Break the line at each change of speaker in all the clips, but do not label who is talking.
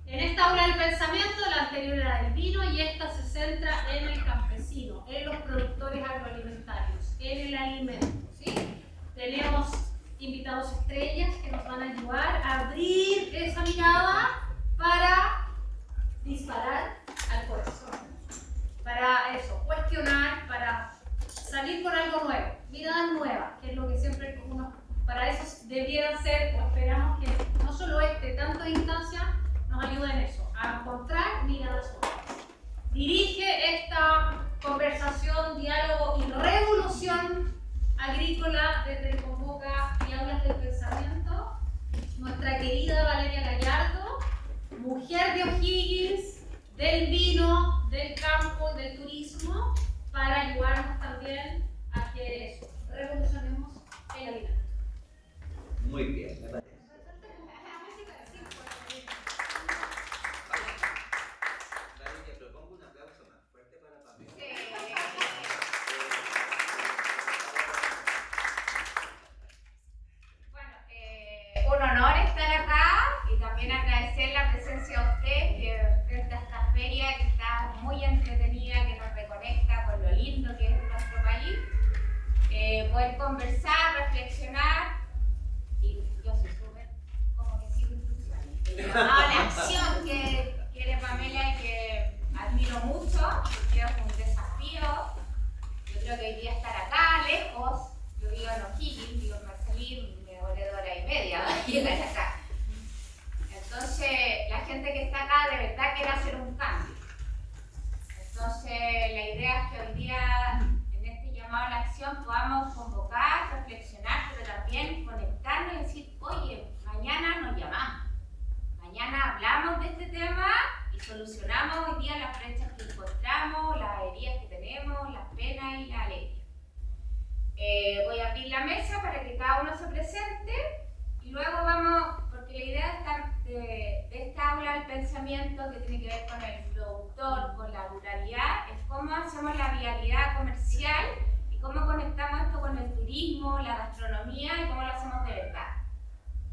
En esta aula del pensamiento, la anterior era del vino y esta se centra en el campesino, en los productores agroalimentarios, en el alimento, ¿sí? Tenemos invitados estrellas que nos van a ayudar a abrir esa mirada para disparar al corazón, para eso, cuestionar, para salir con algo nuevo, miradas nuevas, que es lo que siempre para eso debieran ser, o esperamos que no solo tantas instancias nos ayuden en eso, a encontrar miradas nuevas. Dirige esta conversación, diálogo y revolución agrícola desde Convoca y Aulas del Pensamiento nuestra querida Valeria Gallardo, mujer de O'Higgins, del vino, del campo, del turismo, para ayudarnos también a que eso, revolucionemos el alimento.
Muy bien, me parece. Valeria, propongo un aplauso más fuerte para Pamela.
Bueno, un honor estar acá y también agradecer la presencia de usted que frente a esta feria que está muy entretenida, que nos reconecta con lo lindo que es nuestro país, poder conversar, reflexionar y yo soy súper como que sigo instrucciones. El llamado a la acción que quiere Pamela y que admiro mucho, porque es un desafío. Yo creo que hoy día estar acá, lejos, yo vivo en O'Higgins, vivo en Marcelín, me volé 2 horas y media para llegar acá. Entonces, la gente que está acá de verdad quiere hacer un cambio. Entonces, la idea es que hoy día, en este llamado a la acción, podamos convocar, reflexionar, pero también conectarnos y decir, oye, mañana nos llamamos. Mañana hablamos de este tema y solucionamos hoy día las brechas que encontramos, las heridas que tenemos, las penas y la alegría. Voy a abrir la mesa para que cada uno se presente y luego vamos, porque la idea de esta aula del pensamiento que tiene que ver con el productor, con la ruralidad, es cómo hacemos la viabilidad comercial y cómo conectamos esto con el turismo, la gastronomía y cómo lo hacemos de verdad.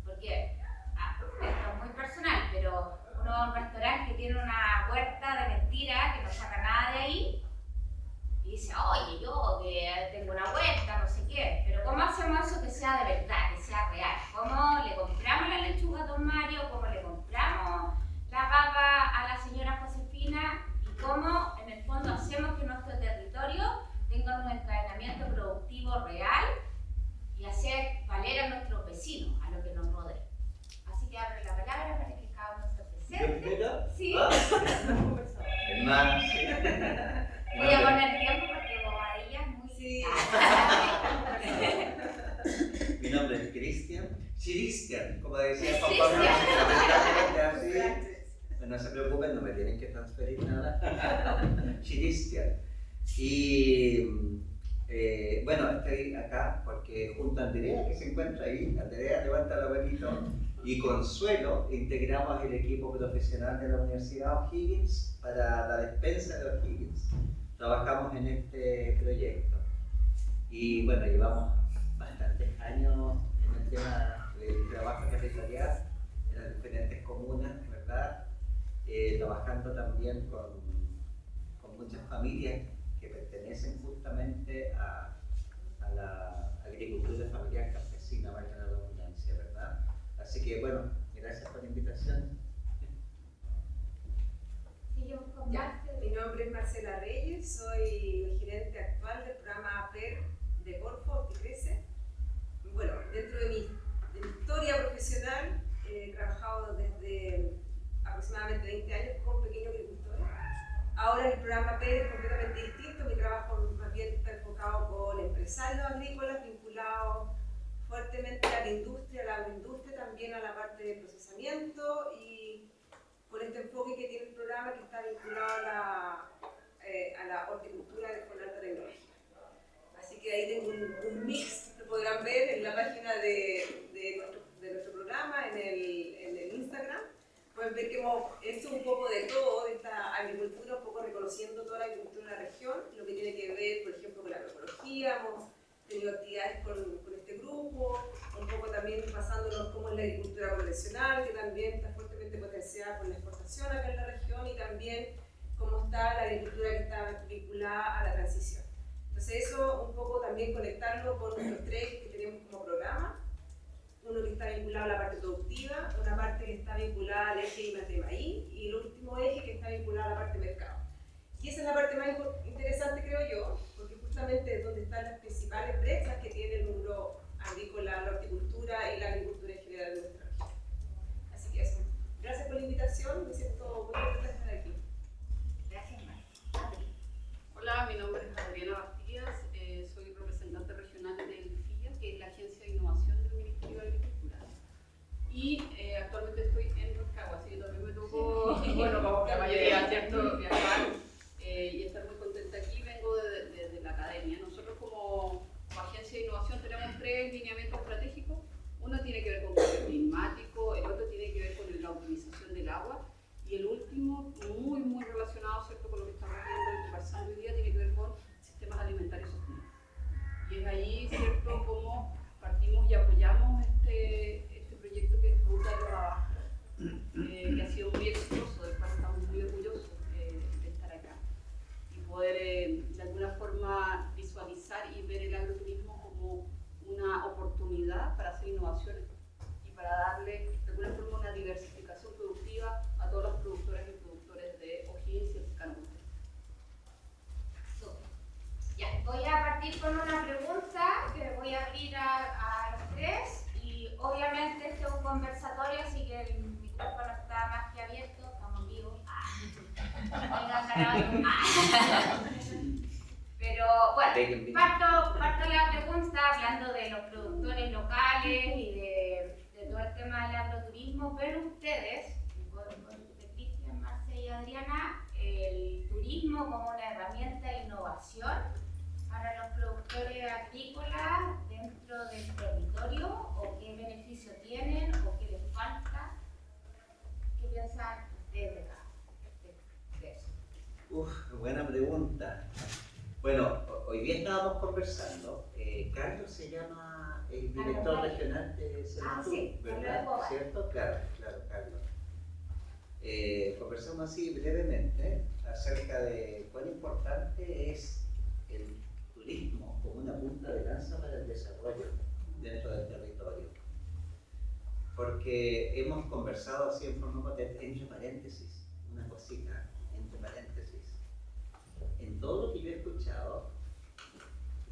Porque esto es muy personal, pero uno va a un restaurante que tiene una huerta de mentira que no saca nada de ahí y dice, oye, yo que tengo una huerta, no sé qué, pero ¿cómo hacemos eso que sea de verdad, que sea real? ¿Cómo le compramos la lechuga a don Mario? ¿Cómo le compramos la papa a la señora Josefina? ¿Y cómo en el fondo hacemos que nuestro territorio tenga un encadenamiento productivo real y hacer valer a nuestros vecinos, a lo que nos rodea? Así que abro la palabra para que cada uno se presente. Sí.
Hermano, sí.
Voy a poner tiempo porque bobadilla es muy...
Sí.
Mi nombre es Cristian, como decía
Sí,
Juan Pablo.
sí.
No se preocupen, no me tienen que transferir nada. Cristian. Y bueno, estoy acá porque junto a Andrea, que se encuentra ahí, Andrea levanta la manito, y Consuelo integramos el equipo profesional de la Universidad O'Higgins para la despensa de O'Higgins. Trabajamos en este proyecto y bueno, llevamos bastantes años en el tema del trabajo territorial en las diferentes comunas, ¿verdad? Trabajando también con muchas familias que pertenecen justamente a la agricultura familiar campesina, valga la redundancia, ¿verdad? Así que bueno, gracias por la invitación.
Mi nombre es Marcela Reyes, soy gerente actual del programa PER de Corfo Horticrece. Bueno, dentro de mi historia profesional he trabajado desde aproximadamente 20 años con pequeños agricultores. Ahora el programa PER es completamente distinto, mi trabajo más bien está enfocado con empresarios agrícolas vinculados fuertemente a la industria, a la agroindustria, también a la parte de procesamiento y con este enfoque que tiene el programa que está vinculado a la horticultura con alta tecnología. Así que ahí tengo un mix, lo podrán ver en la página de nuestro programa, en el Instagram. Pueden ver que hemos hecho un poco de todo, de esta agricultura, un poco reconociendo toda la agricultura de la región, lo que tiene que ver, por ejemplo, con la agroecología. Hemos tenido actividades con este grupo, un poco también basándonos cómo es la agricultura convencional, que también está fuertemente potenciada por la exportación exportación acá en la región y también cómo está la agricultura que está vinculada a la transición. Entonces eso un poco también conectarlo con nuestros tres que tenemos como programa. Uno que está vinculado a la parte productiva, una parte que está vinculada al eje I+D+I y el último eje que está vinculado a la parte mercado. Y esa es la parte más interesante, creo yo, porque justamente es donde están las principales brechas que tiene el rubro agrícola, la horticultura y la agricultura en general de nuestra región. Así que eso. Gracias por la invitación, me siento muy contenta de estar aquí.
Gracias, Marta.
Hola, mi nombre es Adriana Bastías, soy representante regional del FIA, que es la Agencia de Innovación del Ministerio de Agricultura. Y actualmente estoy en Rancagua, así que también me tocó, bueno, como la mayoría, ¿cierto?, viajar y estar muy contenta aquí. Vengo de la academia. Nosotros como Agencia de Innovación tenemos 3 lineamientos estratégicos. Uno tiene que ver con cambio climático, el otro tiene que ver con la optimización del agua y el último, muy relacionado, ¿cierto?, con lo que estamos viendo y conversando hoy día, tiene que ver con sistemas alimentarios sostenibles. Y es ahí, ¿cierto?, cómo partimos y apoyamos este proyecto que es Ruta de los Abastos, que ha sido muy exitoso, del cual estamos muy orgullosos de estar acá y poder de alguna forma visualizar y ver el agroturismo como una oportunidad para hacer innovaciones y para darle de alguna forma una diversificación productiva a todos los productores y productores de O'Higgins y el cercano contexto.
Ya, voy a partir con una pregunta que voy a abrir a los tres y obviamente este es un conversatorio, así que el micrófono está más que abierto, estamos vivos. Vengan grabando. Pero bueno, parto la pregunta hablando de los productores locales y de todo el tema del agroturismo, pero ustedes, de Cristian, Marce y Adriana, el turismo como una herramienta de innovación para los productores agrícolas dentro del territorio, o qué beneficio tienen, o qué les falta, ¿qué piensan ustedes de eso?
Buena pregunta. Bueno, hoy día estábamos conversando, Carlos se llama el director regional de Senatur,
sí,
¿verdad?
Carlos.
¿Cierto? Claro, Carlos. Conversamos así brevemente acerca de cuán importante es el turismo como una punta de lanza para el desarrollo dentro del territorio. Porque hemos conversado así en forma potente, entre paréntesis, una cosita, entre paréntesis. En todo lo que yo he escuchado,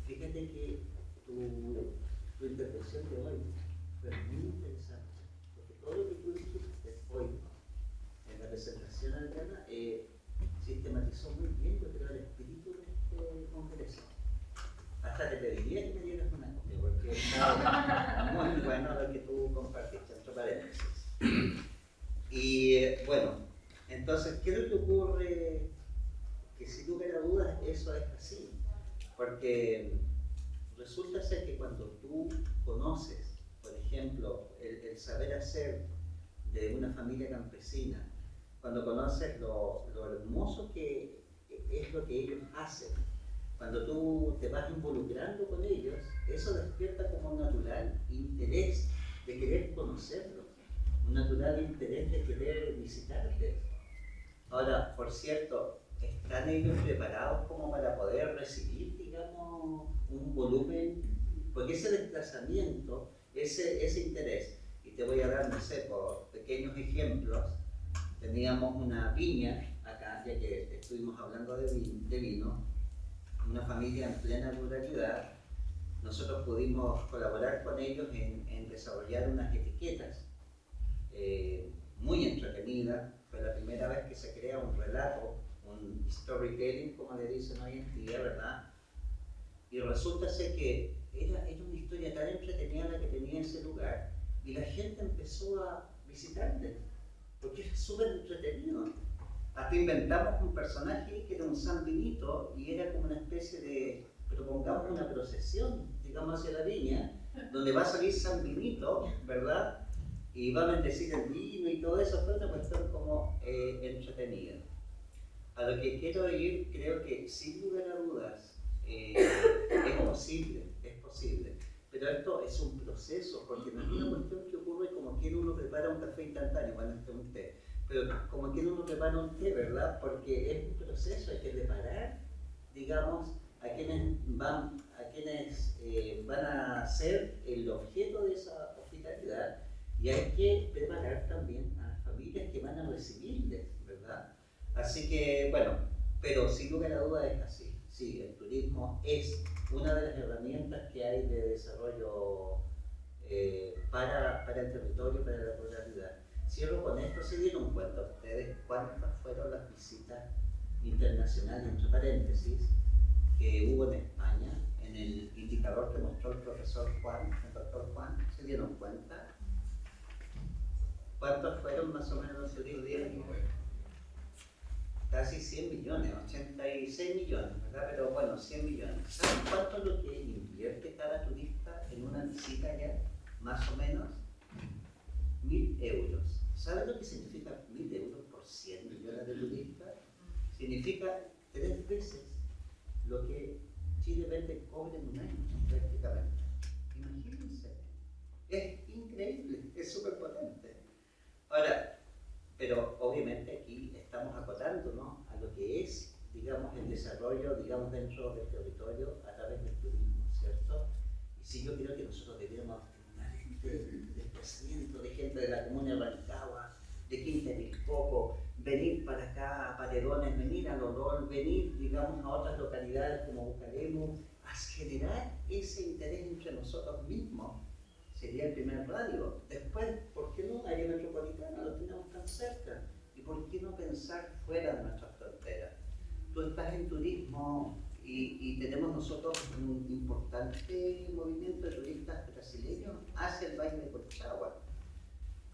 fíjate que tu intervención de hoy fue muy interesante, porque todo lo que tú dijiste hoy en la presentación, Adriana, sistematizó muy bien, yo creo, el espíritu de este congreso. Hasta te pediría que me dieras una copia, porque está muy bueno lo que tú compartiste, entre paréntesis. Y bueno, entonces, ¿qué es lo que ocurre? Que sin lugar a dudas eso es así, porque resulta ser que cuando tú conoces, por ejemplo, el saber hacer de una familia campesina, cuando conoces lo hermoso que es lo que ellos hacen, cuando tú te vas involucrando con ellos, eso despierta como un natural interés de querer conocerlos, un natural interés de querer visitarte. Ahora, por cierto, ¿están ellos preparados como para poder recibir, digamos, un volumen? Porque ese desplazamiento, ese interés, y te voy a dar, no sé, por pequeños ejemplos, teníamos una viña acá, ya que estuvimos hablando de vino, una familia en plena ruralidad. Nosotros pudimos colaborar con ellos en desarrollar unas etiquetas muy entretenidas. Fue la primera vez que se crea un relato, un storytelling, como le dicen hoy en día, ¿verdad? Y resulta ser que era una historia tan entretenida la que tenía ese lugar, y la gente empezó a visitarte, porque era súper entretenido. Hasta inventamos un personaje que era un San Benito, y era como una especie de, propongamos una procesión, digamos, hacia la viña, donde va a salir San Benito, ¿verdad? Y va a bendecir el vino y todo eso. Fue una cuestión como entretenida. A lo que quiero ir, creo que sin lugar a dudas es posible, pero esto es un proceso, porque no es una cuestión que ocurre como quien uno prepara un café instantáneo cuando esté un té. pero como que uno prepara un té, ¿verdad? Porque es un proceso, hay que preparar, digamos, a quienes van a ser el objeto de esa hospitalidad, y hay que preparar también a las familias que van a recibirles, ¿verdad? Así que, bueno, pero sin lugar a dudas es así. Sí, el turismo es una de las herramientas que hay de desarrollo para el territorio, para la ruralidad. Cierro con esto. ¿Se dieron cuenta ustedes cuántas fueron las visitas internacionales, entre paréntesis, que hubo en España, en el indicador que mostró el profesor Juan, el doctor Juan? ¿Se dieron cuenta? ¿Cuántos fueron más o menos ese día? Casi 100 millones, 86 millones, ¿verdad? Pero bueno, 100 millones. ¿Saben cuánto es lo que invierte cada turista en una visita allá? Más o menos 1.000 euros. ¿Saben lo que significa 1.000 euros por 100 millones de turistas? Significa 3 veces lo que Chile vende cobre en un año, prácticamente. Imagínense. Es increíble, es súper potente. Ahora, pero obviamente aquí estamos acotándonos a lo que es, digamos, el desarrollo, digamos, dentro del territorio a través del turismo, ¿cierto? Y sí, yo creo que nosotros deberíamos desplazamiento de gente de la comuna de Rancagua, de Quinta del Coco, venir para acá a Paredones, venir a Lolol, venir, digamos, a otras localidades como Bucaremu, a generar ese interés entre nosotros mismos. Sería el primer radio. Después, ¿por qué no área metropolitana? Lo tenemos tan cerca. ¿Y por qué no pensar fuera de nuestras fronteras? Tú estás en turismo y tenemos nosotros un importante movimiento de turistas brasileños hacia el Valle de Colchagua.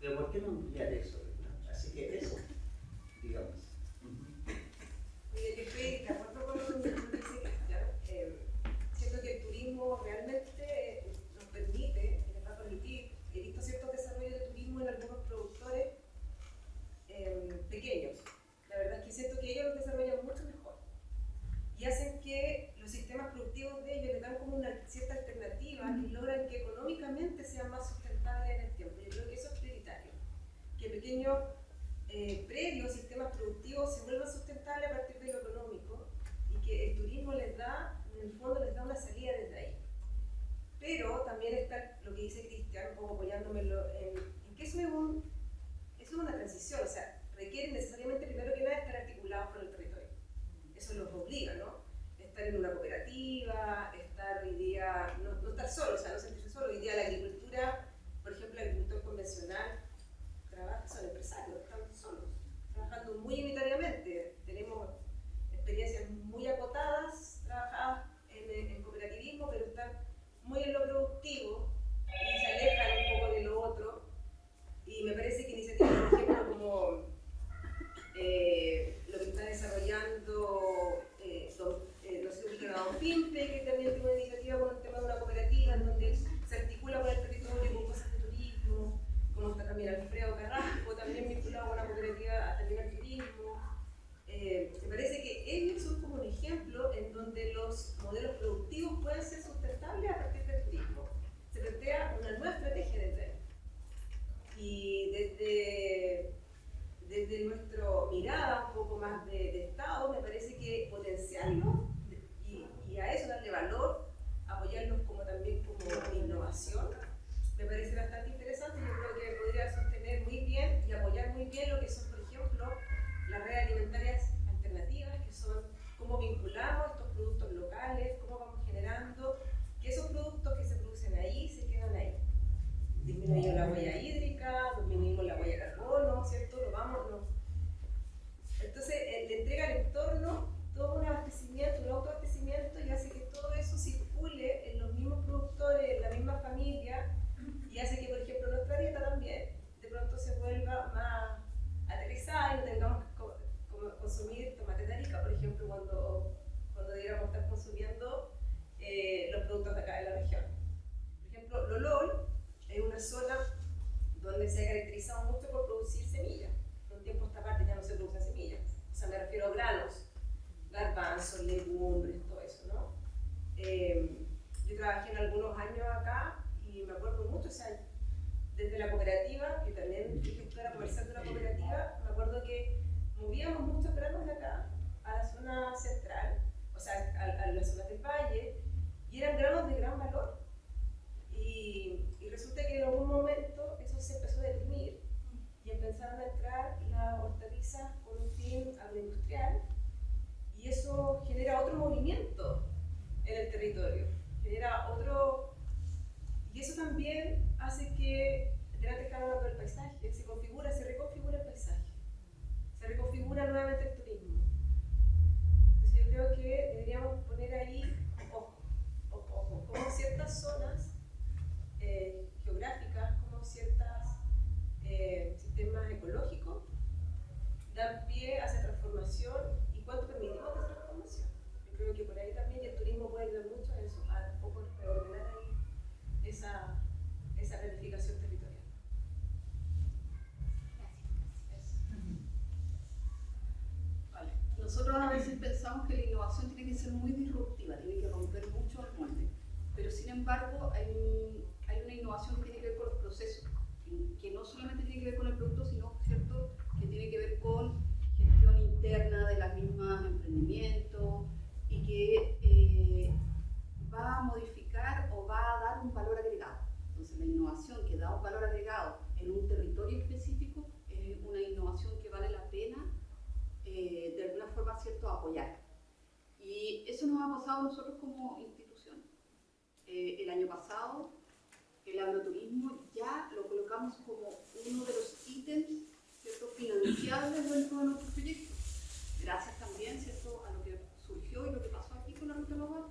Pero ¿por qué no ampliar eso, verdad? Así que eso, digamos.
Yo estoy de acuerdo con lo que dice Cristian. Siento que el turismo realmente nos permite, he visto ciertos desarrollos de turismo en algunos productores pequeños. La verdad es que siento que ellos los desarrollan mucho mejor y hacen que los sistemas productivos de ellos les dan como una cierta alternativa y logran que económicamente sean más sustentables en el tiempo. Yo creo que eso es prioritario, que pequeños predios, sistemas productivos se vuelvan sustentables a partir de lo económico y que el turismo les da, en el fondo les da una salida desde ahí. Pero también está lo que dice Cristian, un poco apoyándome en que eso es una transición, o sea, requiere necesariamente primero que nada estar articulados con el territorio. Eso los obliga, ¿no? Estar en una cooperativa, estar hoy día, no estar solo, o sea, no sentirse solo. Hoy día la agricultura, por ejemplo, el agricultor convencional, son empresarios, están solos, trabajando muy unitariamente. Tenemos experiencias muy acotadas, trabajadas en cooperativismo, pero están muy en lo productivo y se alejan un poco de lo otro. Y me parece que iniciativas, por ejemplo, como lo que está desarrollando, no sé si ubican a Don Pimpe, que también tiene una iniciativa con el tema de una cooperativa, en donde se articula con el territorio, con cosas de turismo, como está también Alfredo Carrasco, también vinculado con una cooperativa también al turismo. Me parece que ellos son como un ejemplo en donde los modelos productivos pueden ser sustentables a partir del turismo. Se plantea una nueva estrategia desde ahí. Y desde nuestra mirada un poco más de Estado, me parece que potenciarlo y a eso darle valor, apoyarlos como también como innovación, me parece bastante interesante. Yo creo que podría sostener muy bien y apoyar muy bien lo que son, por ejemplo, las redes alimentarias alternativas, que son cómo vinculamos estos productos locales, cómo vamos generando que esos productos que se producen ahí se quedan ahí. Disminuimos la huella hídrica, disminuimos la huella de carbono, ¿cierto? Entonces, le entrega al entorno todo un abastecimiento, un autoabastecimiento y hace que todo eso circule en los mismos productores, en la misma familia y hace que, por ejemplo, nuestra dieta también de pronto se vuelva más aterrizada y no tengamos que consumir tomates de Arica, por ejemplo, cuando deberíamos estar consumiendo los productos de acá de la región. Por ejemplo, Lolol es una zona donde se ha caracterizado mucho por producir semillas. De un tiempo a esta parte ya no se producen semillas. O sea, me refiero a granos, garbanzos, legumbres, todo eso, ¿no? Yo trabajé en algunos años acá y me acuerdo mucho, o sea, desde la cooperativa, que también fui gestora comercial de una cooperativa, me acuerdo por el paisaje, se reconfigura el paisaje, se reconfigura nuevamente el turismo. Entonces yo creo que deberíamos poner ahí, ojo, como ciertas zonas geográficas, como ciertos sistemas ecológicos dan pie a esa transformación y cuánto permitimos esa transformación. Yo creo que por ahí también el turismo puede ayudar mucho a eso, a un poco reordenar ahí esa planificación territorial.
Vale. Nosotros a veces pensamos que la innovación tiene que ser muy disruptiva, tiene que romper mucho el molde, pero sin embargo hay una innovación que tiene que ver con los procesos, que no solamente tiene que ver con el producto, sino ¿cierto? Que tiene que ver con gestión interna de las mismas emprendimientos y que va a modificar o va a dar un valor agregado. Entonces la innovación que da un valor agregado en un territorio específico es una innovación que vale la pena de alguna forma, ¿cierto?, apoyar. Y eso nos ha pasado a nosotros como institución. El año pasado el agroturismo ya lo colocamos como uno de los ítems, ¿cierto?, financiables dentro de nuestros proyectos. Gracias también, ¿cierto?, a lo que surgió y lo que pasó aquí con la Ruta Global.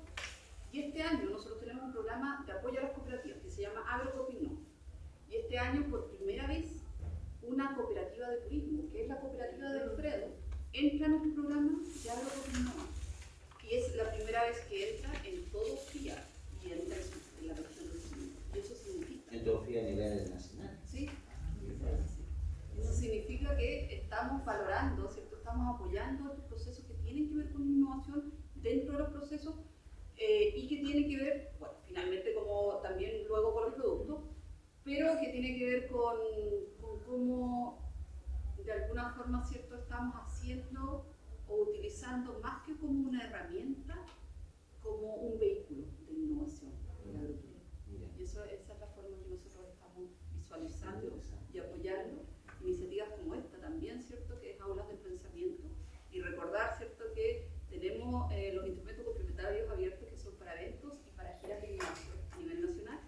Y este año nosotros tenemos un programa de apoyo a las cooperativas que se llama AgroCoopInnova. Y este año, por primera vez, una cooperativa de turismo, que es la cooperativa de Alfredo, entra en nuestro programa de AgroCoopInnova. Y es la primera vez que entra en todo FIA y entra en la región de turismo. Y eso significa...
En todo FIA a nivel nacional.
Sí. Eso significa que estamos valorando, ¿cierto? Estamos apoyando estos procesos que tienen que ver con innovación dentro de los procesos y que tiene que ver, bueno, finalmente como también luego con el producto, pero que tiene que ver con cómo de alguna forma, ¿cierto?, estamos haciendo o utilizando más que como una herramienta, como un vehículo de innovación del agroturismo. Y esa es la forma que nosotros estamos visualizando y apoyando iniciativas como esta también, ¿cierto?, que es aulas de pensamiento, y recordar, ¿cierto?, que tenemos los instrumentos complementarios abiertos que son para eventos y para giras de innovación a nivel nacional,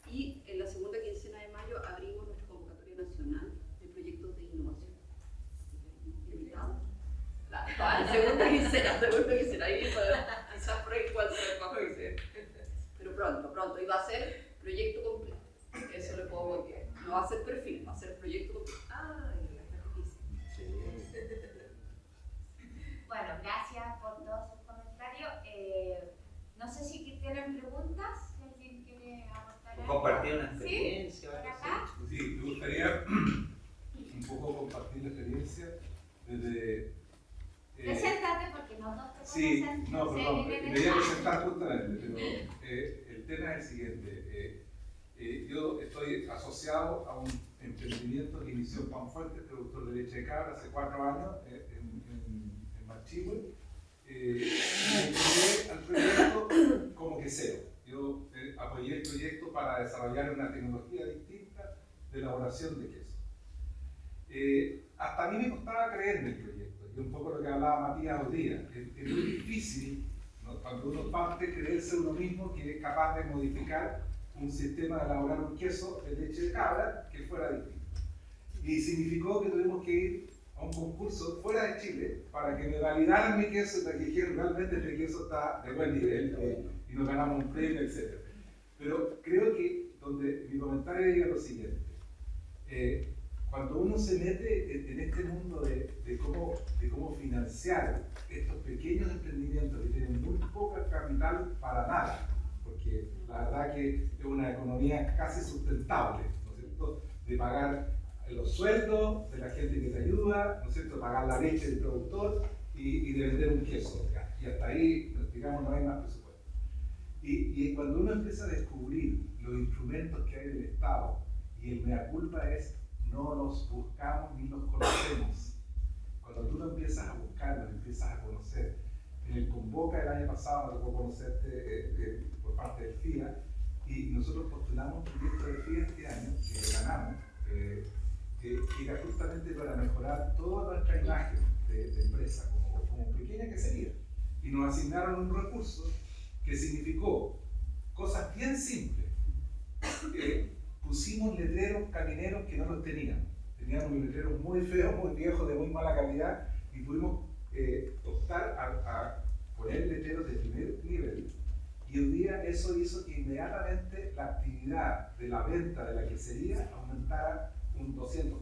y en la segunda quincena de mayo abrimos nuestra convocatoria nacional de proyectos de innovación. ¿Invitados? La segunda quincena, ahí quizás por ahí cuál se va a hacer. Pero pronto, y va a ser proyecto completo. Eso le puedo volver. No va a ser perfil, va a ser proyecto completo.
Bueno, gracias por todos sus comentarios. No sé si tienen preguntas, si alguien quiere aportar algo.
Compartir una experiencia.
¿Sí? ¿Por acá?
Sí, me gustaría un poco compartir la experiencia desde...
Preséntate porque nosotros te
Sí,
conocen.
no, perdón, me voy a presentar justamente, pero el tema es el siguiente. Yo estoy asociado a un emprendimiento que inició en Panfuente, productor de leche de cabra, hace 4 años, en Machihue. Apoyé al proyecto como quesero. Yo apoyé el proyecto para desarrollar una tecnología distinta de elaboración de queso. Hasta a mí me costaba creer en el proyecto, y un poco lo que hablaba Matías hoy día. Es muy difícil, ¿no?, cuando uno parte, creerse uno mismo que es capaz de modificar un sistema de elaborar un queso de leche de cabra que fuera distinto. Y significó que tuvimos que ir a un concurso fuera de Chile para que me validaran mi queso, para que dijeran realmente este queso está de buen nivel, y nos ganamos un premio, etc. Pero creo que donde mi comentario diría lo siguiente. Cuando uno se mete en este mundo de cómo financiar estos pequeños emprendimientos que tienen muy poca capital para nada, porque la verdad que es una economía casi sustentable, ¿no es cierto?, de pagar los sueldos de la gente que te ayuda, ¿no es cierto?, pagar la leche del productor y de vender un queso, y hasta ahí, digamos, no hay más presupuesto. Y cuando uno empieza a descubrir los instrumentos que hay del Estado, y el mea culpa es no los buscamos ni los conocemos. Cuando tú lo empiezas a buscar, lo empiezas a conocer. En el Convoca del año pasado me tocó conocerte por parte del FIA, y nosotros postulamos un proyecto de FIA este año, que ganamos, que era justamente para mejorar toda nuestra imagen de empresa, como pequeña que sería. Y nos asignaron un recurso que significó cosas bien simples. pusimos letreros camineros que no los teníamos. Teníamos letreros muy feos, muy viejos, de muy mala calidad, y pudimos optar a poner letreros de primer nivel. Y hoy día eso hizo que inmediatamente la actividad de la venta de la quesería aumentara un 200%.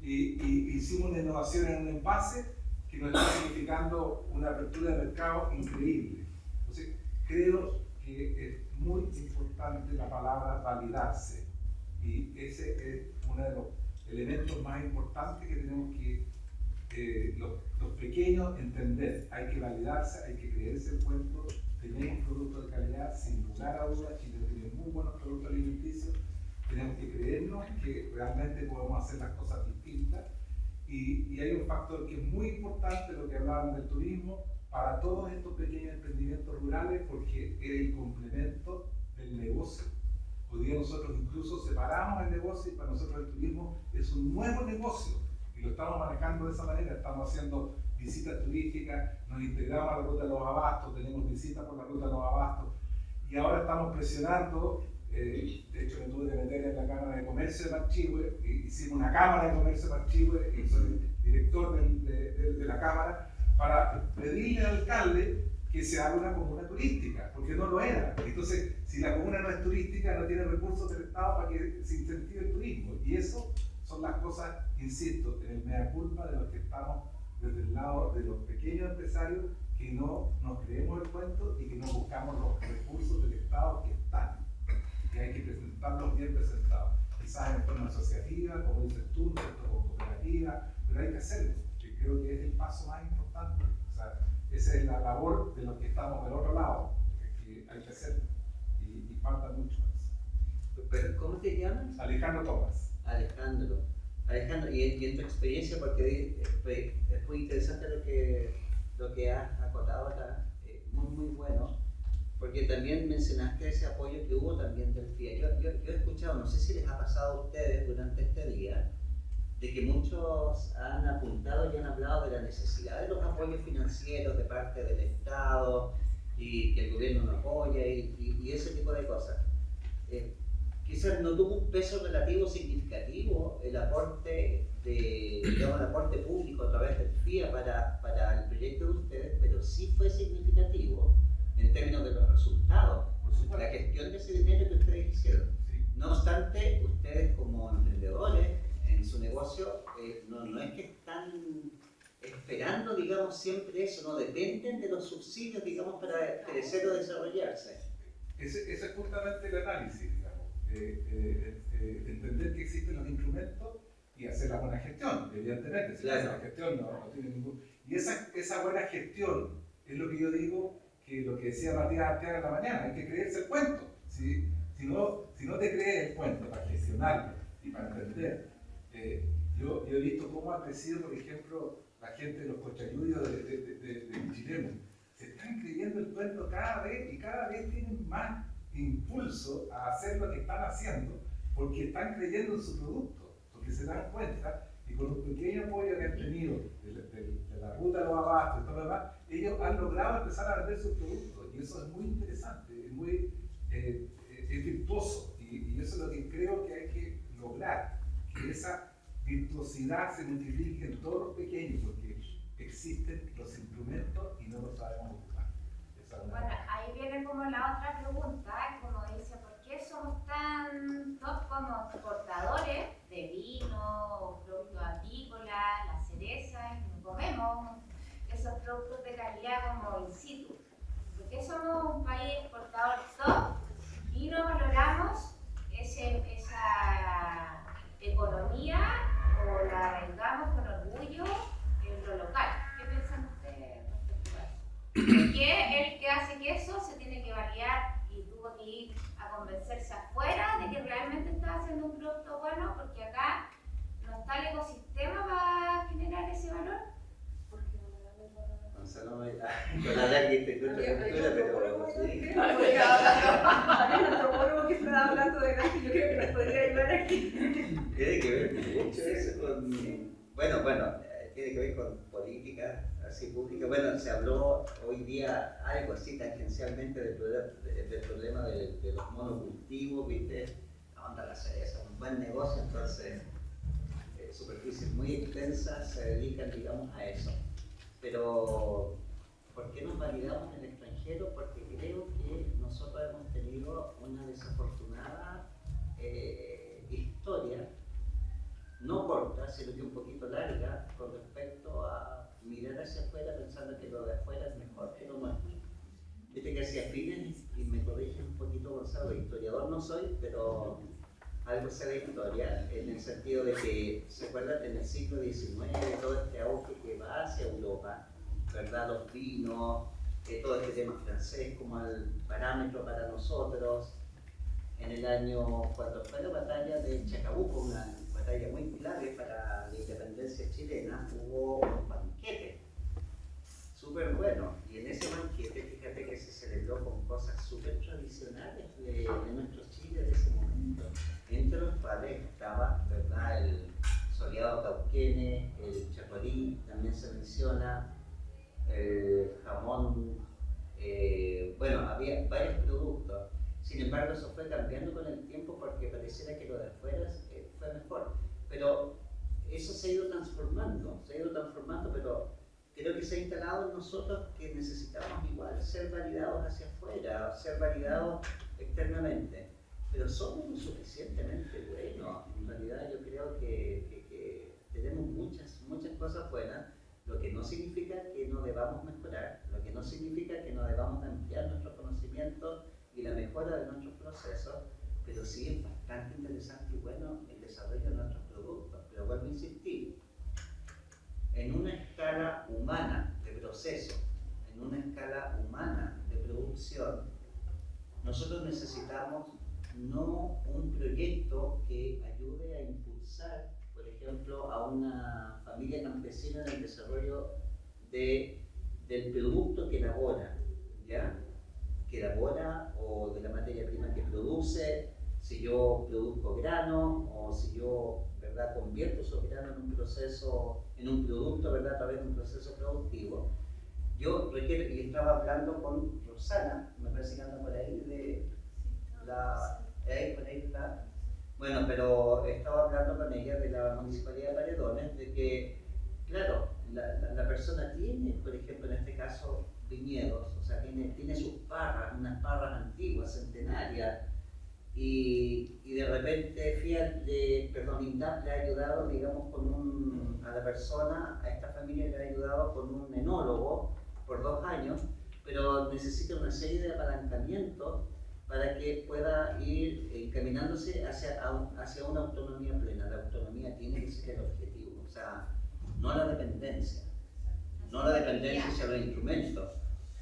Y hicimos una innovación en un envase que nos está significando una apertura de mercado increíble. Entonces, creo que es muy importante la palabra validarse. Y ese es uno de los elementos más importantes que tenemos que los pequeños entender. Hay que validarse, hay que creerse el cuento. Tenemos productos de calidad, sin lugar a dudas. Chile tiene muy buenos productos alimenticios. Tenemos que creernos que realmente podemos hacer las cosas distintas. Y hay un factor que es muy importante, lo que hablaban del turismo, para todos estos pequeños emprendimientos rurales, porque es el complemento del negocio. Hoy día nosotros incluso separamos el negocio y para nosotros el turismo es un nuevo negocio. Y lo estamos manejando de esa manera, estamos haciendo visitas turísticas, nos integramos a la ruta de los abastos, tenemos visitas por la ruta de los abastos y ahora estamos presionando, de hecho me tuve que meter en la Cámara de Comercio de Parchihue, hicimos una Cámara de Comercio de Parchihue y soy director de la Cámara, para pedirle al alcalde que se haga una comuna turística, porque no lo era. Entonces, si la comuna no es turística, no tiene recursos del Estado para que se incentive el turismo, y eso son las cosas, insisto, en el mea culpa de los que estamos desde el lado de los pequeños empresarios, que no nos creemos el cuento y que no buscamos los recursos del Estado que están, y hay que presentarlos bien presentados, quizás en forma asociativa, como dices tú, con cooperativa, pero hay que hacerlo, que creo que es el paso más importante. O sea, esa es la labor de los que estamos del otro lado, que hay que hacerlo, y falta mucho más.
¿Pero cómo te llamas?
Alejandro Tomás.
Alejandro, y en tu experiencia, porque es muy interesante lo que has acotado acá, muy bueno, porque también mencionaste ese apoyo que hubo también del FIA. Yo he escuchado, no sé si les ha pasado a ustedes durante este día, de que muchos han apuntado y han hablado de la necesidad de los apoyos financieros de parte del Estado y que el gobierno no apoya y ese tipo de cosas. Quizás no tuvo un peso relativo significativo el aporte el aporte público a través del FIA para el proyecto de ustedes, pero sí fue significativo en términos de los resultados, la gestión de ese dinero que ustedes hicieron.
Sí.
No obstante, ustedes como emprendedores en su negocio, no es que están esperando, digamos, siempre eso, no dependen de los subsidios, digamos, para crecer o desarrollarse.
Ese es justamente el análisis, digamos. Entender que existen los instrumentos y hacer la buena gestión, evidentemente. Si
Claro.
la gestión no tiene ningún... Y esa buena gestión es lo que yo digo, que lo que decía Matías Arteaga en la mañana, hay que creerse el cuento. Si no te crees el cuento para gestionarlo y para emprender, yo he visto cómo ha crecido, por ejemplo, la gente de los cochayuyos de Chileno. Se están creyendo el cuento cada vez y cada vez tienen más impulso a hacer lo que están haciendo porque están creyendo en su producto, porque se dan cuenta y con un pequeño apoyo que han tenido de la ruta de los abastos y todo lo demás, ellos han logrado empezar a vender sus productos y eso es muy interesante, es virtuoso y eso es lo que creo que hay que lograr, que esa virtuosidad se multiplique en todos los pequeños porque existen los instrumentos y no los sabemos ocupar.
Bueno, ahí viene como la otra pregunta, como dice, ¿por qué somos tan como exportadores de vino, productos agrícolas, las cerezas, y no comemos esos productos de calidad como in situ? ¿Por qué somos un país exportador top y no valoramos esa economía o la arraigamos con orgullo en lo local? ¿Qué piensan ustedes respecto a eso? ¿Por qué el que hace queso se tiene que validar y tuvo que ir a convencerse afuera de que realmente está haciendo un producto bueno? Porque acá no está el ecosistema para generar ese valor.
Gonzalo, con la larga instituto de cultura, pero sí.
Había un antropólogo que estaba hablando de gas y yo creo que nos podría ayudar aquí.
Tiene que ver mucho eso con... Bueno, tiene que ver con política así pública. Bueno, se habló hoy día algo así tangencialmente del problema de los monocultivos, ¿viste? onda la cereza, un buen negocio, entonces superficies muy extensas se dedican, digamos, a eso. Pero, ¿por qué nos validamos en el extranjero? Porque creo que nosotros hemos tenido una desafortunada historia, no corta, sino que un poquito larga, con respecto a mirar hacia afuera pensando que lo de afuera es mejor que lo nuestro. Viste que hacia fines, y me corrige un poquito Gonzalo, historiador no soy, pero algo sé de historia, en el sentido de que, ¿se acuerdan en el siglo XIX, todo este auge que va hacia Europa, ¿verdad? Los vinos, todo este tema francés como el parámetro para nosotros, en el año, cuando fue la batalla de Chacabuco, una batalla muy clave para la independencia chilena, hubo un banquete súper bueno, y en ese banquete, fíjate que se celebró con cosas súper tradicionales de nuestro Chile de ese momento, entre los cuales estaba, ¿verdad?, el soleado cauquenes, el chaparí, también se menciona, el jamón, bueno, había varios productos. Sin embargo, eso fue cambiando con el tiempo porque pareciera que lo de afuera fue mejor. Pero eso se ha ido transformando, pero creo que se ha instalado en nosotros que necesitamos igual ser validados hacia afuera, ser validados externamente. Pero somos lo suficientemente buenos. En realidad yo creo que tenemos muchas cosas buenas, lo que no significa que no debamos mejorar, lo que no significa que no debamos ampliar nuestros conocimientos y la mejora de nuestros procesos, pero sí es bastante interesante y bueno el desarrollo de nuestros productos. Pero vuelvo a insistir, en una escala humana de proceso, en una escala humana de producción, nosotros necesitamos no un proyecto que ayude a impulsar, por ejemplo, a una familia campesina en el desarrollo del producto que elabora, ¿ya? Que elabora o de la materia prima que produce, si yo produzco grano o si yo, ¿verdad?, convierto esos granos en un proceso, en un producto, ¿verdad?, a través de un proceso productivo. Yo requiero, y estaba hablando con Rosana, me parece que anda por ahí, de la... por ahí está. Bueno, pero estaba hablando con ella de la Municipalidad de Paredones, de que, claro, la persona tiene, por ejemplo, en este caso, viñedos, o sea, tiene sus parras, unas parras antiguas, centenarias, y de repente INDAP le ha ayudado, digamos, a la persona, a esta familia le ha ayudado con un enólogo por 2 años, pero necesita una serie de apalancamientos para que pueda ir encaminándose hacia una autonomía plena. La autonomía tiene que ser el objetivo, o sea, no la dependencia hacia los instrumentos.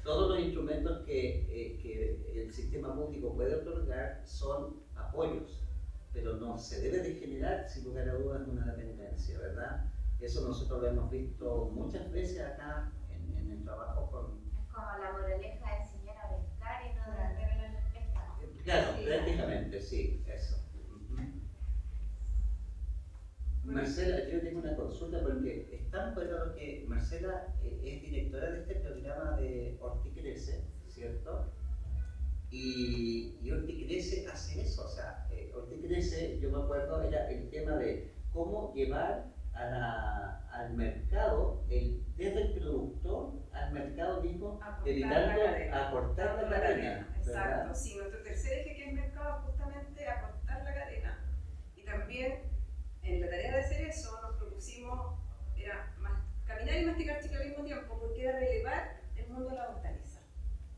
Todos los instrumentos que el sistema público puede otorgar son apoyos, pero no se debe de generar, sin lugar a dudas, una dependencia, ¿verdad? Eso nosotros lo hemos visto muchas veces acá en el trabajo con...
Es como la moraleja de enseñar a pescar y no de revelar el pescado.
Claro, prácticamente, sí, eso. Marcela, yo tengo una consulta porque es tan bueno que Marcela es directora de este programa de Horticrece, ¿cierto? Y Horticrece hace eso, o sea, Horticrece, yo me acuerdo, era el tema de cómo llevar al mercado, desde el productor al mercado mismo, evitando acortar la cadena.
Exacto, sí, nuestro tercer eje que es mercado es justamente acortar la cadena. Y también en la tarea de hacer eso nos propusimos, era caminar y masticar chicle al mismo tiempo, porque era relevar el mundo de la hortaliza.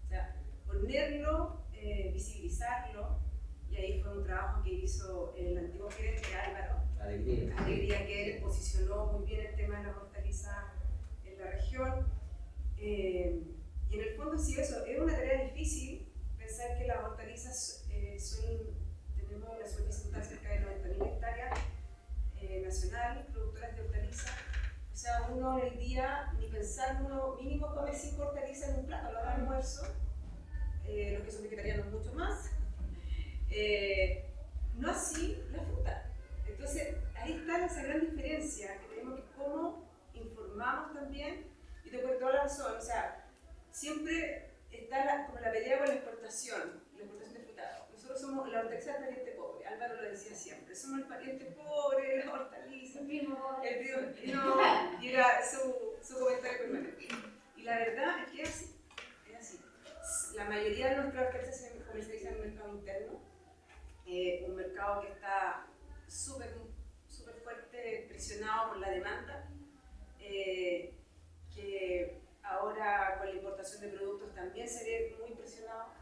O sea, ponerlo, visibilizarlo, y ahí fue un trabajo que hizo el antiguo gerente Álvaro Alegría, que él posicionó muy bien el tema de la hortaliza en la región. Y en el fondo sí, eso es una tarea difícil, pensar que las hortalizas tenemos una superficie total cerca de 90.000 hectáreas nacional, productoras de hortalizas. O sea, uno en el día, ni pensar, uno mínimo come 5 hortalizas en un plato, lo da almuerzo, los que son vegetarianos mucho más. No así la fruta. Entonces, ahí está esa gran diferencia que tenemos, que cómo informamos también, y te doy toda la razón, o sea, siempre está como la pelea con la exportación de fruta. Nosotros somos la hortaliza del pariente pobre, Álvaro lo decía pariente pobre, la hortaliza,
El primo pobre.
el primo, no, y era su comentario permanente. Y la verdad es que es así, es así. La mayoría de nuestras hortalizas se comercializan en el mercado interno, un mercado que está súper fuerte, presionado por la demanda, que ahora con la importación de productos también se ve muy presionado.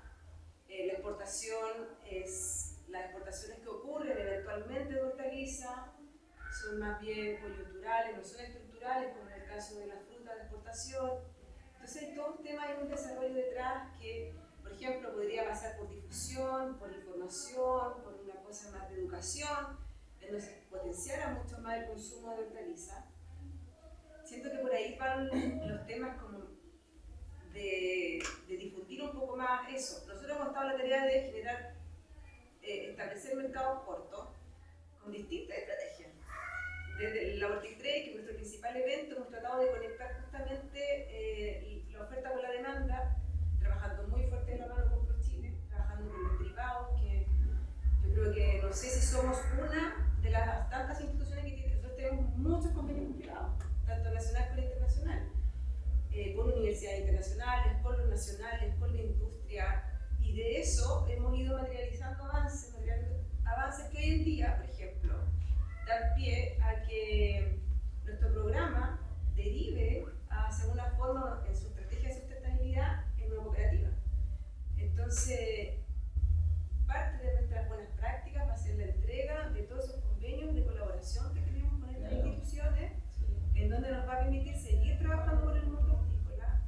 Las exportaciones que ocurren eventualmente de hortaliza son más bien coyunturales, no son estructurales, como en el caso de la fruta de exportación. Entonces hay todo un tema y un desarrollo detrás que, por ejemplo, podría pasar por difusión, por información, por una cosa más de educación, en donde se potenciara mucho más el consumo de hortaliza. Siento que por ahí van los temas como de difundir un poco más eso. Nosotros hemos estado en la tarea de generar, establecer mercados cortos con distintas estrategias. Desde la Hortitrade, que es nuestro principal evento, hemos tratado de conectar justamente la oferta con la demanda, trabajando muy fuerte en la mano con ProChile, trabajando con los privados, que yo creo que no sé si somos una de las tantas instituciones que tienen. Nosotros tenemos muchos convenios privados, tanto nacional como internacional, con universidades internacionales, con los nacionales, con la industria, y de eso hemos ido materializando avances que hoy en día, por ejemplo, dan pie a que nuestro programa derive hacia una forma en su estrategia de sustentabilidad en una cooperativa. Entonces, parte de nuestras buenas prácticas va a ser la entrega de todos esos convenios de colaboración que tenemos con estas instituciones, en donde nos va a permitir seguir trabajando con el mundo hortícola,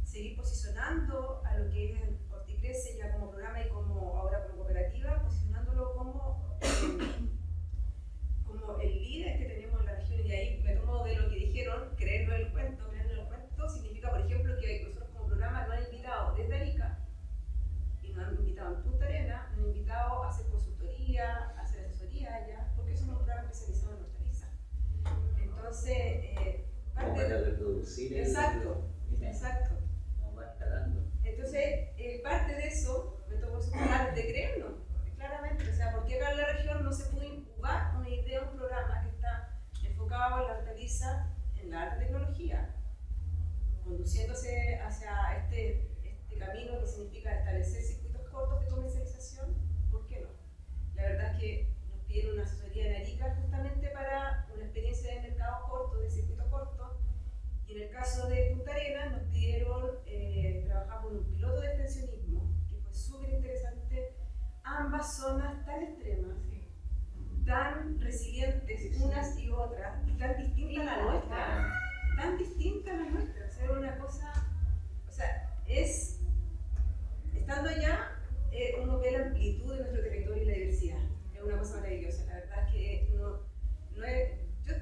seguir posicionando a lo que es Horticrece ya como programa y ahora como cooperativa, posicionándolo como el líder que tenemos en la región. Y ahí me tomo de lo que dijeron, creerlo en el cuento. Significa, por ejemplo, que nosotros como programa nos han invitado desde Arica y nos han invitado en Punta Arenas, nos han invitado a hacer consultoría, a hacer asesoría allá, porque somos un programa especializado en hortalizas. Entonces,
Como para reproducir.
Exacto.
Como va escalando.
Entonces, parte de eso, me tocó hablar de creernos, claramente. O sea, ¿por qué acá en la región no se pudo incubar una idea, un programa que está enfocado en la hortaliza, en la alta tecnología, conduciéndose hacia este camino que significa establecer circuitos cortos de comercialización? ¿Por qué no? La verdad es que nos pidieron una asesoría en Arica justamente para una experiencia de mercado corto, de circuito corto, y en el caso de Punta Arenas nos pidieron trabajar con un piloto de extensionismo, que fue súper interesante. Ambas zonas tan extremas, tan resilientes unas y otras, y tan distintas a la nuestra. Tan distinta a la nuestra, o sea, era una cosa, o sea, estando allá, uno ve la amplitud de nuestro territorio y la diversidad, es una cosa maravillosa. La verdad es que yo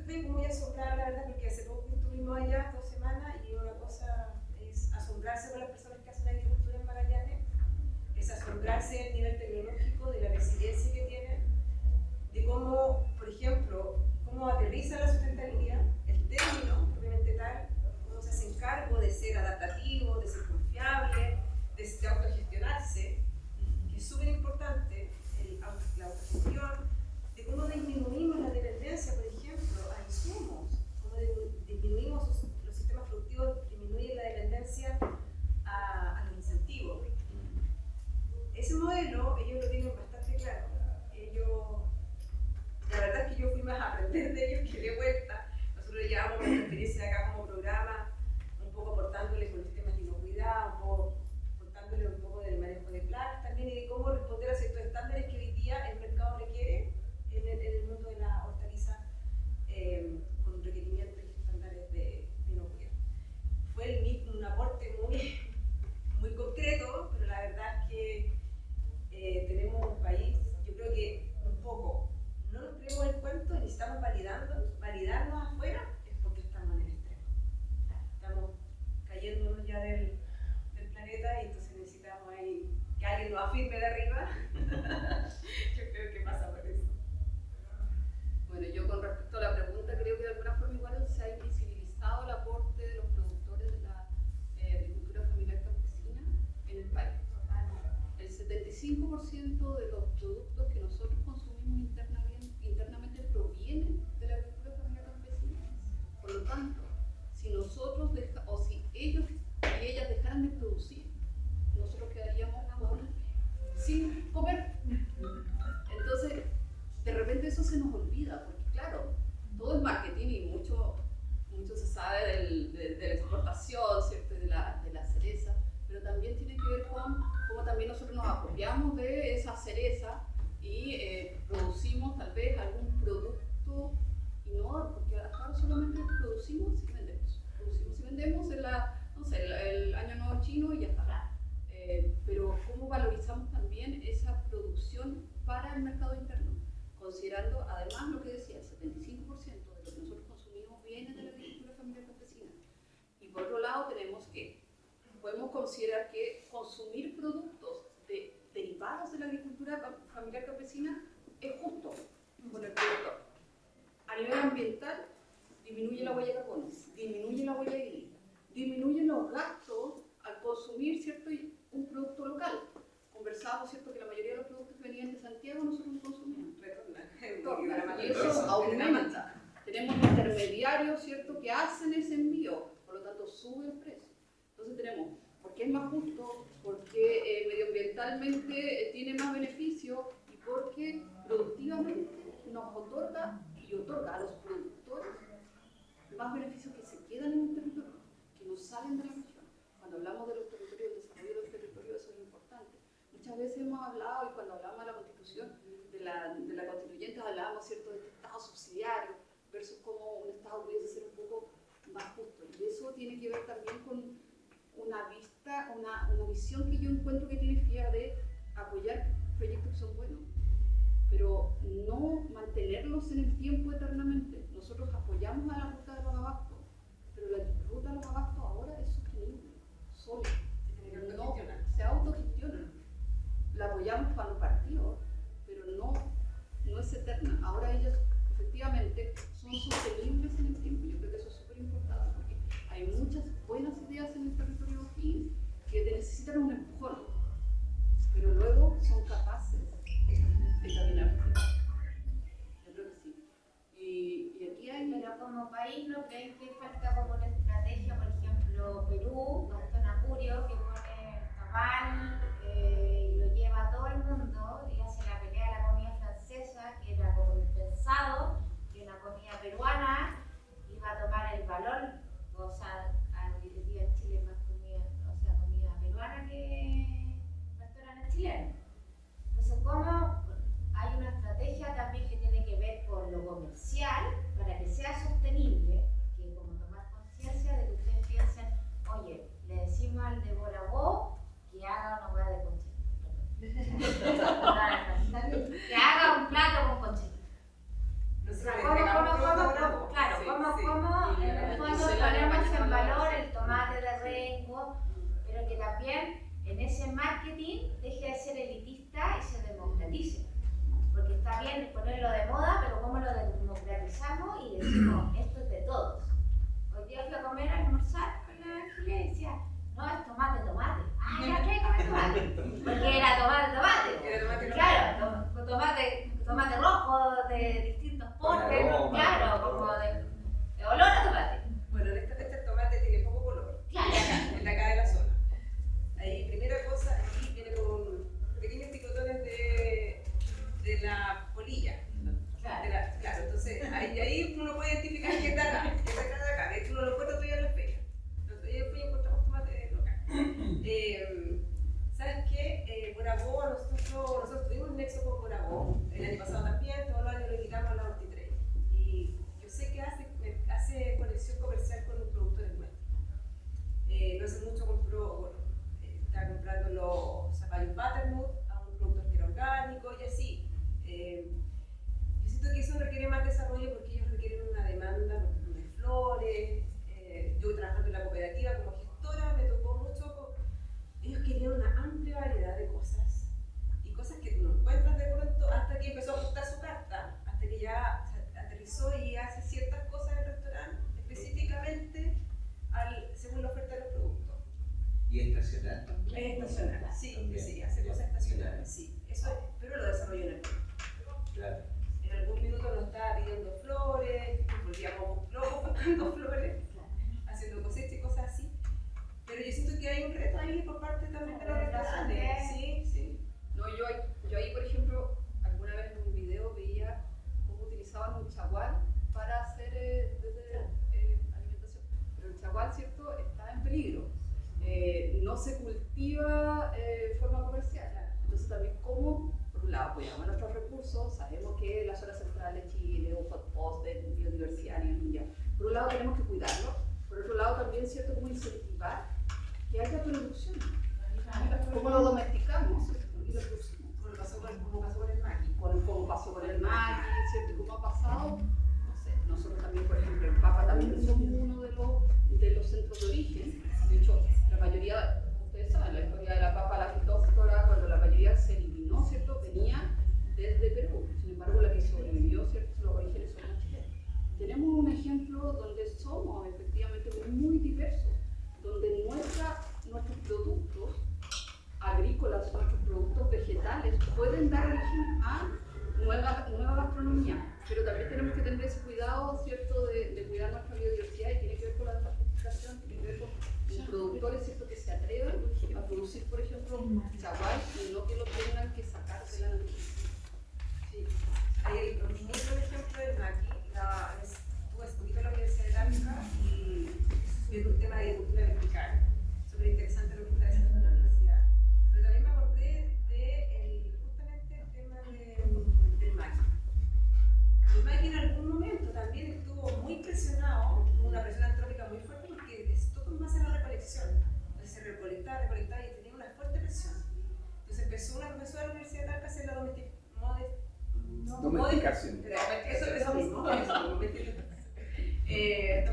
vengo muy asombrada, la verdad, porque hace poco estuvimos allá 2 semanas, y una cosa es asombrarse con las personas que hacen agricultura en Magallanes, es asombrarse del nivel tecnológico, de la resiliencia que tienen, de cómo, por ejemplo, cómo aterriza la sustentabilidad, el término propiamente tal, cómo se hacen cargo de ser adaptativo, de ser confiable, de autogestionarse, que es súper importante, la autogestión, de cómo disminuimos la dependencia, por ejemplo, a insumos, cómo disminuimos los sistemas productivos, disminuyen la dependencia a los incentivos. Ese modelo ellos lo tienen bastante claro. La verdad es que yo fui más a aprender de ellos que de vuelta. Nosotros llevamos nuestra experiencia de acá como programa, un poco aportándole con los temas de inocuidad, un poco aportándole un poco del manejo de plagas también, y de cómo responder a ciertos estándares que hoy día el mercado requiere en el mundo de la hortaliza, con requerimientos y estándares de inocuidad. Fue un aporte muy concreto, pero la verdad es que tenemos un país, yo creo que un poco, no nos creemos el cuento, necesitamos validarnos afuera, es porque estamos en el extremo. Estamos cayéndonos ya del planeta, y entonces necesitamos ahí que alguien nos afirme de arriba. Yo creo que pasa por eso.
Bueno, yo con respecto a la pregunta, creo que de alguna forma igual se ha invisibilizado el aporte de los productores de la agricultura familiar campesina en el país. El 75% de los productos que nosotros consumimos internamente eso se nos olvida, porque claro, todo es marketing y mucho se sabe de la exportación, ¿cierto? De la cereza, pero también tiene que ver con cómo también nosotros nos apropiamos de esa cereza y producimos tal vez algún producto innovador, porque ahora solamente producimos y vendemos. Producimos y vendemos en no sé, el año nuevo chino y ya está. Pero cómo valorizamos también esa producción para el mercado interno, considerando además lo que decía, el 75% de lo que nosotros consumimos viene de la agricultura familiar campesina. Y por otro lado tenemos que, podemos considerar que consumir productos derivados de la agricultura familiar campesina es justo con el productor. A nivel ambiental, disminuye la huella de carbono, disminuye la huella hídrica, disminuye los gastos al consumir, ¿cierto?, un producto local. Conversábamos, ¿cierto?, que la mayoría de los productos que venían de Santiago nosotros no consumíamos. Y eso aumenta. Tenemos intermediarios, ¿cierto?, que hacen ese envío, por lo tanto sube el precio. Entonces tenemos, porque es más justo, porque medioambientalmente tiene más beneficio y porque productivamente nos otorga y otorga a los productores más beneficios que se quedan en el territorio, que no salen de la región. Cuando hablamos de los territorios, del desarrollo de los territorios, eso es importante. Muchas veces hemos hablado, y cuando hablamos de la constitución, de la constituyente, hablábamos, ¿cierto?, de este Estado subsidiario versus cómo un Estado pudiese ser un poco más justo. Y eso tiene que ver también con una visión que yo encuentro que tiene FIA de apoyar proyectos que son buenos, pero no mantenerlos en el tiempo eternamente. Nosotros apoyamos a la ruta de los abastos, pero la ruta de los abastos ahora es sostenible, sólida, no, se autogestiona. La apoyamos cuando partió, pero no es eterna. Ahora ellos efectivamente son sostenibles en el tiempo. Yo creo que eso es súper importante porque hay muchas buenas ideas en el territorio O'Higgins que necesitan un empujón, pero luego son capaces de caminar. Yo creo que sí. Y aquí hay...
Pero como país, ¿no creen que falta como una estrategia? Por ejemplo, Perú, Gastón Acurio, que pone cabal y lo lleva a todo el mundo y hace la pelea de la comida francesa, que era como impensado que una comida peruana iba a tomar el valor, o sea, hoy día en Chile más comida peruana que restaurantes chilenos. Entonces, ¿cómo hay una estrategia también que tiene que ver con lo comercial para que sea sostenible? Que como tomar conciencia de que ustedes piensen, oye, le decimos al de Borabó que haga una hueá de conchita. Que haga un plato con conchita. O sea, ¿cómo en el fondo ponemos en valor el tomate de rengo, pero que también en ese marketing deje de ser elitista y se democratice? Porque está bien ponerlo de moda, pero ¿cómo lo democratizamos y decimos esto es de todos? Hoy día fui a comer, a almorzar con la Julia y decía, no, es tomate. Ah, ya que comer tomate. Porque era tomate. Claro, tomate rojo de distintos portes, claro, como de olor a tomate.
Bueno, en esta fecha el tomate tiene poco color.
Claro.
En la cara de la zona. Ahí, primera cosa, aquí viene con pequeños picotones de la polilla. Claro, entonces ahí uno puede identificar qué está acá, qué está acá de acá. De hecho, uno lo encuentra todavía en la feria. Todavía en la feria encontramos tomate local. ¿Sabes qué? Borabó, nosotros tuvimos un nexo con Borabó el año pasado también, todos los años lo invitamos a la Hortitrade. Y yo sé que hace conexión comercial con los productores nuestros. No hace mucho estaba comprando los zapallos Buttermouth a un productor que era orgánico y así. Yo siento que eso requiere más desarrollo porque ellos requieren una demanda, por ejemplo, de flores. Yo trabajando en la cooperativa como gestora me tocó mucho. Ellos querían una amplia variedad de cosas y cosas que tú no encuentras de pronto hasta que empezó a ajustar su carta, hasta que ya se aterrizó y hace ciertas cosas en el restaurante específicamente según la oferta de los productos.
¿Y estacional también?
Es estacional, sí,
también.
Sí, hace cosas estacionales, sí. Eso es, pero lo desarrolló en el tiempo.
Claro.
En algún minuto nos estaba pidiendo flores, volvíamos locos buscando flores, haciendo cosechas y cosas así. Pero yo siento que hay un reto ahí por parte también de los restaurantes. Sí.
No, yo ahí, por ejemplo, alguna vez en un video veía no se cultiva forma comercial. Entonces también cómo, por un lado, cuidamos nuestros recursos, sabemos que la zona central de Chile, un hotspot de biodiversidad a nivel mundial. Por un lado tenemos que cuidarlo, por otro lado también, ¿cierto?, como incentivar que haya producción. ¿Cómo lo domesticamos? Y lo producimos.
Como pasó con el maqui.
Como pasó con el maqui, ¿cierto? Y cómo ha pasado, no sé, nosotros también, por ejemplo, en Papa también somos uno de los centros de origen. De hecho, la mayoría, ustedes saben, la historia de la papa, la fitóftora, cuando la mayoría se eliminó, ¿cierto?, venía desde Perú. Sin embargo, la que sobrevivió, ¿cierto?, los orígenes son los chilenos. Tenemos un ejemplo donde somos efectivamente muy diversos, donde nuestros productos agrícolas, nuestros productos vegetales pueden dar origen a nueva gastronomía, pero también tenemos que tener ese cuidado, ¿cierto?, de cuidar nuestra biodiversidad, y tiene que ver con la desertificación, tiene que ver con los productores, ¿cierto?, que se atrevan a producir, por ejemplo, chaguay y no que lo tengan que sacar de la naturaleza.
Sí. Hay un muy buen ejemplo del maqui. Estuve hace poquito en la Universidad de Lámica y viendo un tema de agricultura vertical. Súper interesante lo que está diciendo la universidad. Pero también me acordé de justamente el tema del maqui. El maqui en algún momento también estuvo muy presionado, tuvo una presión antrópica muy fuerte porque es todo más en la recolección. Entonces se recolectaba y tenía una fuerte presión. Entonces empezó una profesora de la Universidad de Talca a hacer la
Domesticación.
Eso mismo. Domesticación.
¿Qué?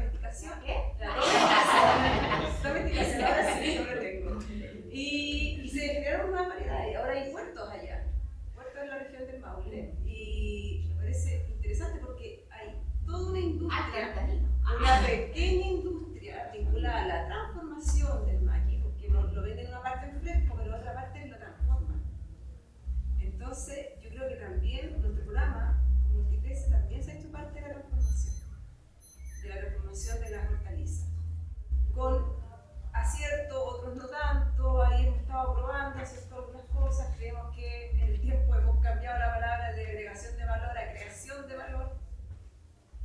Domesticación, ahora sí, no lo tengo. Y se generaron más variedades. Ahora hay puertos allá, puertos en la región del Maule. Y me parece interesante porque hay toda una industria, una pequeña industria vinculada a la transformación del maqui, porque lo venden una parte en fresco, pero otra parte lo transforman. Entonces, yo creo que también nuestro programa, como Multicrece, también se ha hecho parte de la transformación de las hortalizas. Con acierto, otros no tanto, ahí hemos estado probando, ¿cierto?, algunas cosas. Creemos que en el tiempo hemos cambiado la palabra de agregación de valor a creación de valor,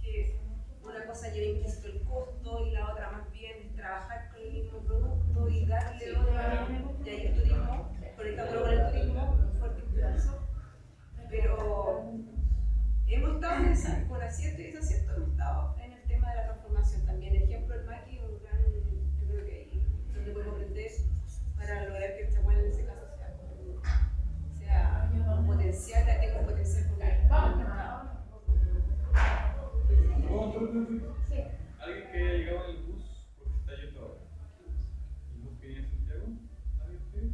que una cosa lleva implícito el costo y la otra más bien es trabajar con el mismo producto y darle otra. Y ahí el turismo, conectándolo con el turismo, un fuerte impulso. Pero hemos estado con acierto y desacierto, hemos estado en el tema de la transformación también. El ejemplo del maqui, un gran, yo creo que ahí donde podemos aprender para lograr que el chaguán en ese caso sea un potencial, tenga un potencial con el mercado.
Sí.
¿Alguien que haya llegado en el bus porque está yendo ahora? ¿El bus que viene a Santiago? ¿Nadie de ustedes?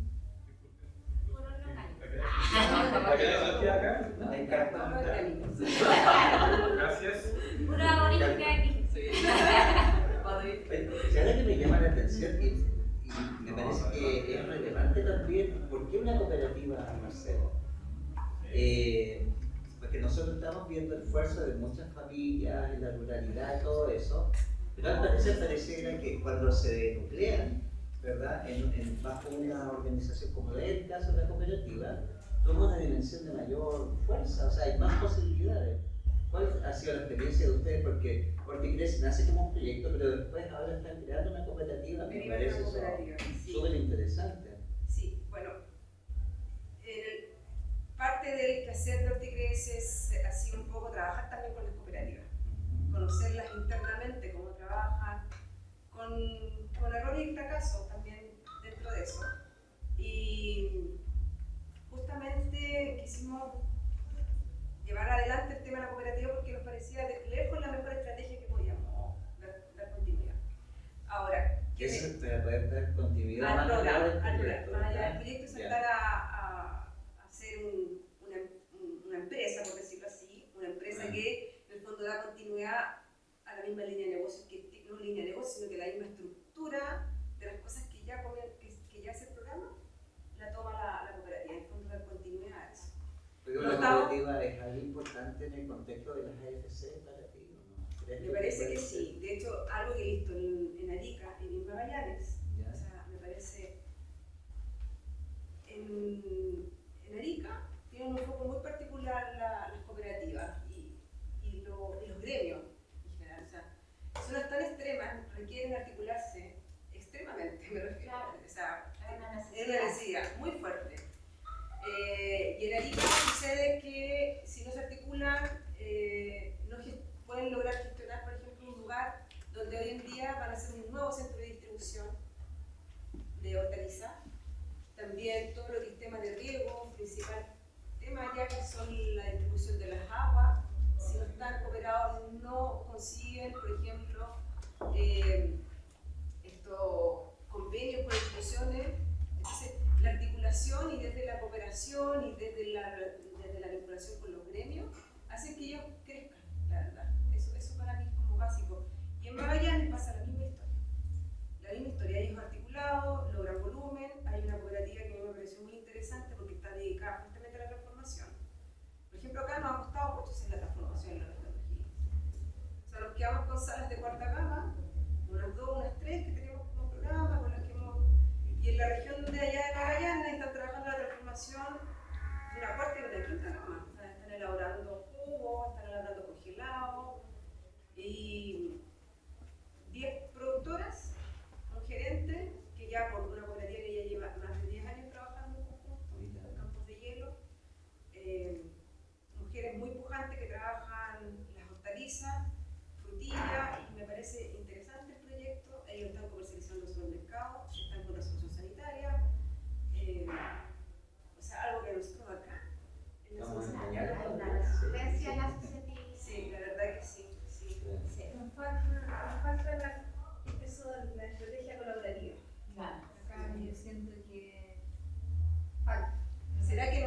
Por un local.
¿La que viene Santiago acá?
No hay carta.
Gracias.
Pura origen que aquí.
¿Sabes que me llama la atención? Y me parece que es relevante también. ¿Por qué una cooperativa, Marcelo? Porque nosotros estamos viendo el esfuerzo de muchas familias en la ruralidad y todo eso, pero al parecer pareciera que cuando se nuclean, ¿verdad?, bajo una organización como el caso de la cooperativa, toma una dimensión de mayor fuerza, o sea, hay más posibilidades. ¿Cuál ha sido la experiencia de ustedes? Porque Horticrece nace como un proyecto, pero después ahora están creando una cooperativa, me parece eso súper interesante.
Sí, bueno, parte del quehacer de Horticrece ha sido un poco trabajar también con las cooperativas, conocerlas internamente, cómo trabajan, con errores y fracasos también dentro de eso. Y justamente quisimos llevar adelante el tema de la cooperativa porque nos parecía de lejos la mejor estrategia que podíamos dar continuidad. Ahora,
Eso te va a poder dar continuidad
al
más allá del
programa,
proyecto.
más allá del proyecto, saltar a hacer una empresa, por decirlo así, una empresa que en el fondo da continuidad a la misma línea de negocio, que no línea de negocio, sino que la misma estructura de las cosas que ya hace el programa, la toma la cooperativa, en el fondo da continuidad a eso.
Pero la cooperativa es algo importante en el contexto de las AFC para ti, ¿no?
Me parece que sí. De hecho, algo que he visto en Arica y en Magallanes, o sea, me parece, en Arica tienen un foco muy particular las cooperativas y los gremios en general. O sea, son tan extremas, requieren articularse extremadamente, me refiero. O sea,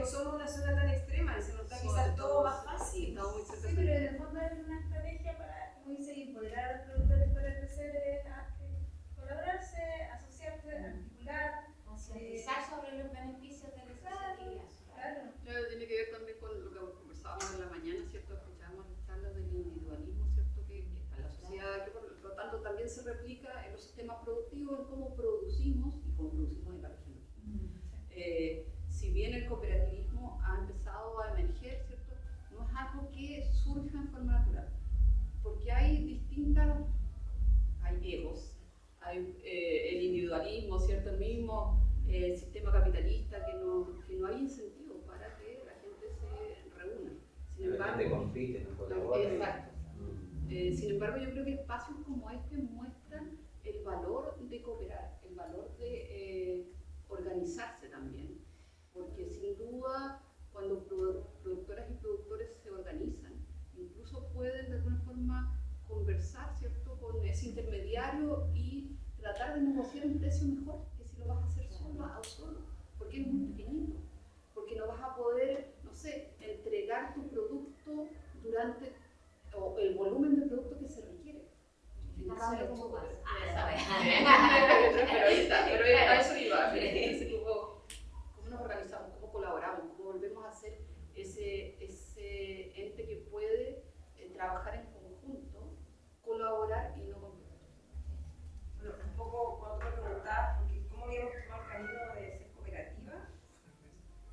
no somos una zona tan extrema y se nos da quizás todo más fácil.
Estamos muy cerca
Sí, pero en el fondo es una estrategia para, como dice, empoderar a los productores para crecer, colaborarse, asociarse, articular.
Concientizar sobre los beneficios de la iniciativa.
Claro.
Claro, tiene que ver también con lo que conversábamos en la mañana, ¿cierto? Escuchábamos las charlas del individualismo, ¿cierto? Que está en la sociedad, que por lo tanto también se replica en los sistemas productivos, en cómo producimos y cómo producimos en la región. Si bien el cooperativismo ha empezado a emerger, ¿cierto? No es algo que surja en forma natural, porque hay egos, hay el individualismo, ¿cierto? El mismo sistema capitalista que no hay incentivo para que la gente se reúna. Sin
La gente
embargo,
compite, no colabora.
exacto. Sin embargo, yo creo que espacios como este muestran el valor de cooperar, el valor de organizarse también, porque sin duda cuando productoras y productores se organizan, incluso pueden de alguna forma conversar, ¿cierto?, con ese intermediario y tratar de negociar un precio mejor que si lo vas a hacer sola o solo, porque es muy pequeñito, porque no vas a poder, no sé, entregar tu producto durante o el volumen de producto que se requiere.
Agarrando como vas.
Pero ahí está, pero a eso iba. ¿Cómo nos organizamos? ¿Cómo colaboramos? ¿Cómo volvemos a ser ese ente que puede trabajar en conjunto, colaborar y no competir?
Bueno, un poco cuando tú me preguntabas, porque cómo habíamos tomado el camino de ser cooperativa,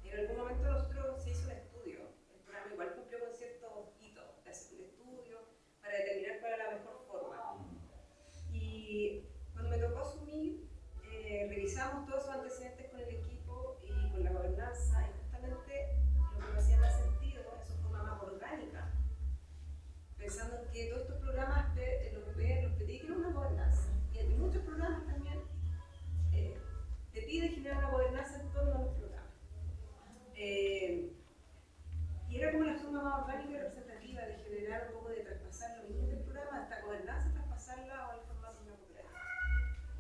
en algún momento nosotros se hizo un estudio, el programa igual cumplió con ciertos hitos, de hacer un estudio para determinar cuál era la mejor forma. Y cuando me tocó asumir, revisamos todos esos antecedentes con el equipo y con la gobernanza, y justamente lo que me hacía más sentido es su forma más orgánica, pensando en que todos estos programas los pedí que era una gobernanza, y en muchos programas también te pide generar una gobernanza en torno a los programas. Y era como la forma más orgánica y representativa de generar un poco de traspasar los límites del programa a esta gobernanza, traspasarla al formato de una cooperativa.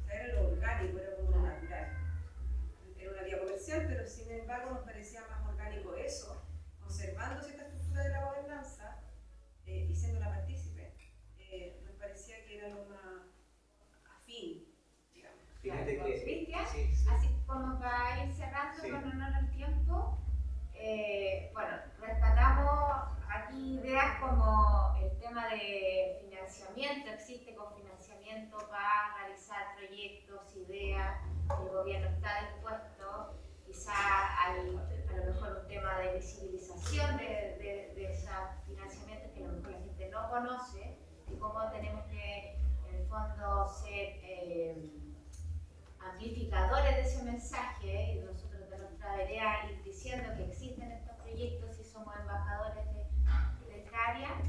O sea, era lo orgánico, era como lo natural. Era una vía comercial, pero sin embargo nos parecía más orgánico eso, conservando cierta estructura de la gobernanza y siendo la partícipe. Nos parecía que era lo más afín, digamos.
Fíjate que...
Cristian,
sí, sí.
así como para ir cerrando
Sí.
con honor al tiempo, bueno, rescatamos aquí ideas como el tema de financiamiento, existe cofinanciamiento para realizar proyectos, ideas, el gobierno está dispuesto, quizá a lo mejor un tema de visibilización de esos financiamientos que a lo mejor la gente no conoce y cómo tenemos que en el fondo ser amplificadores de ese mensaje y nosotros de nuestra vereda ir diciendo que existen estos proyectos y somos embajadores de esta área.